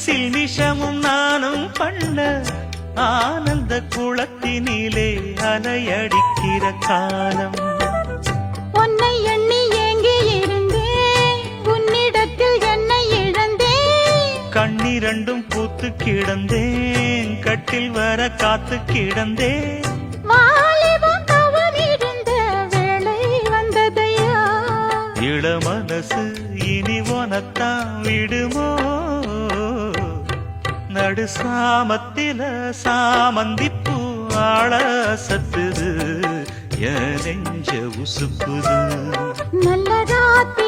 சில்மிஷமும் நானும் பண்ண ஆனந்த குளத்தினிலே அலையடிக்கிற காலம். உன்னை எண்ணி ஏங்கி இருந்தேன், உன்னிடத்தில் என்னை இழந்தேன். கண்ணிரண்டும் பூத்து கிடந்தேன், கட்டில் வர காத்து கிடந்தேன். வாலிபம் தவறிருந்த வேளை வந்ததையா, இள மனசு இனி உனத்தான் விடுமோ? நடு சாமத்தில சாமந்திப்பூ ஆள சத்துது, என் நெஞ்ச உசுப்புது. நல்ல ராத்திரி